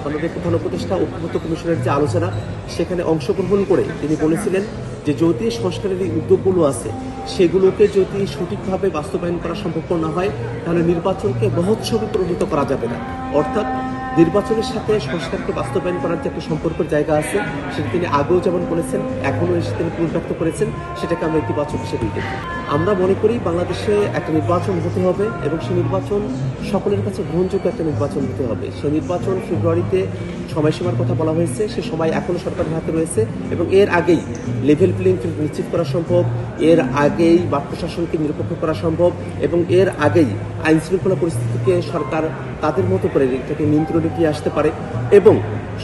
আমাদের প্রধান উপদেষ্টা ঐক্যমত্য কমিশনের যে আলোচনা সেখানে অংশগ্রহণ করে তিনি বলেছিলেন যে যদি সংস্কারের এই উদ্যোগগুলো আছে সেগুলোকে যদি সঠিকভাবে বাস্তবায়ন করা সম্ভব না হয় তাহলে নির্বাচনকে মহোৎসবে পরিণত করা যাবে না। অর্থাৎ নির্বাচনের সাথে সংস্কারকে বাস্তবায়ন করার যে একটা সম্পর্কের জায়গা আছে সেটা তিনি আগেও যেমন বলেছেন এখনও এসে তিনি পুনর্ব্যক্ত করেছেন, সেটাকে আমরা ইতিবাচক হিসেবেই দেখি। আমরা মনে করি বাংলাদেশে একটা নির্বাচন হতে হবে এবং সেই নির্বাচন সকলের কাছে গ্রহণযোগ্য একটা নির্বাচন হতে হবে। সেই নির্বাচন ফেব্রুয়ারিতে সময়সীমার কথা বলা হয়েছে, সে সময় এখনও সরকারের হাতে রয়েছে এবং এর আগেই লেভেল প্লেইং ফিল্ড নিশ্চিত করা সম্ভব, এর আগেই বাক প্রশাসনকে নিরপেক্ষ করা সম্ভব এবং এর আগেই আইন শৃঙ্খলা পরিস্থিতিকে সরকার তাদের মতো করে এটাকে নিয়ন্ত্রণে নিয়ে আসতে পারে এবং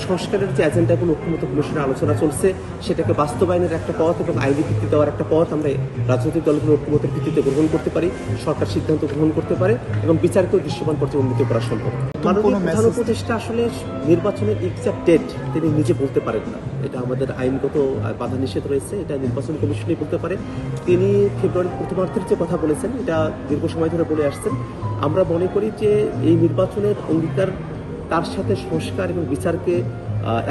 সংস্কারের যে এজেন্ডাগুলো ঐক্যমত্য কমিশনের আলোচনা চলছে সেটাকে বাস্তবায়নের একটা পথ এবং আইনি ভিত্তি দেওয়ার একটা পথ আমরা রাজনৈতিক দলগুলো ঐক্যমতের ভিত্তিতে গ্রহণ করতে পারি, সরকার সিদ্ধান্ত গ্রহণ করতে পারে এবং বিচারকেও দৃশ্যমান পর্যায়ে উন্নীত করা সম্ভব। মাননীয় প্রধান উপদেষ্টা আসলে নির্বাচনের এক্সাক্ট ডেট তিনি নিজে বলতে পারেন না, এটা আমাদের আইনগত বাধা নিষেধ রয়েছে, এটা নির্বাচন কমিশনই বলতে পারে। তিনি ফেব্রুয়ারির প্রথমার্ধের যে কথা বলেছেন এটা দীর্ঘ সময় ধরে বলে আসছেন। আমরা মনে করি যে এই নির্বাচনের অঙ্গীকার তার সাথে সংস্কার এবং বিচারকে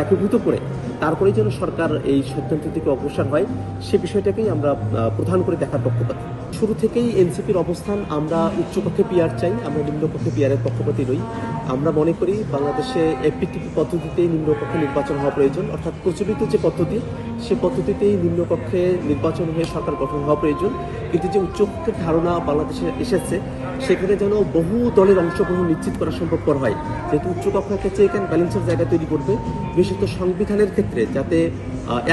একীভূত করে তারপরেই যেন সরকার এই সিদ্ধান্ত থেকে অগ্রসর হয় সে বিষয়টাকেই আমরা প্রধান করে দেখার পক্ষপাতী। শুরু থেকেই এনসিপির অবস্থান আমরা উচ্চকক্ষে পিআর চাই, আমরা নিম্নকক্ষে পিআরের পক্ষপাতী নই। আমরা মনে করি বাংলাদেশে এফপিটিপি পদ্ধতিতেই নিম্নকক্ষে নির্বাচন হওয়া প্রয়োজন, অর্থাৎ প্রচলিত যে পদ্ধতি সে পদ্ধতিতেই নিম্নকক্ষে নির্বাচন হয়ে সরকার গঠন হওয়া প্রয়োজন। কিন্তু যে উচ্চকক্ষের ধারণা বাংলাদেশে এসেছে সেখানে যেন বহু দলের অংশগ্রহণ নিশ্চিত করা সম্ভবপর হয়, যেহেতু উচ্চকক্ষ একটা চেক অ্যান্ড ব্যালেন্সের জায়গা তৈরি করবে, বিশেষত সংবিধানের ক্ষেত্রে যাতে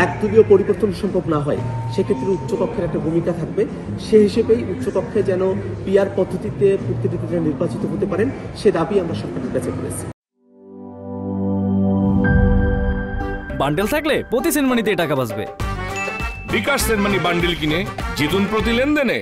একদলীয় পরিবর্তন সম্ভব না হয় সেক্ষেত্রে উচ্চকক্ষের একটা ভূমিকা থাকবে। সেই হিসেবেই উচ্চকক্ষে যেন পিআর পদ্ধতিতে প্রতিনিধিরা নির্বাচিত হতে পারেন সে দাবি আমরা সরকারের কাছে করেছি। বান্ডেল থাকলে প্রতি সেনমানিতে টাকা বাঁচবে। বিকাশ সেনমানি বান্ডেল কিনে জিতুন প্রতি লেনদেনে।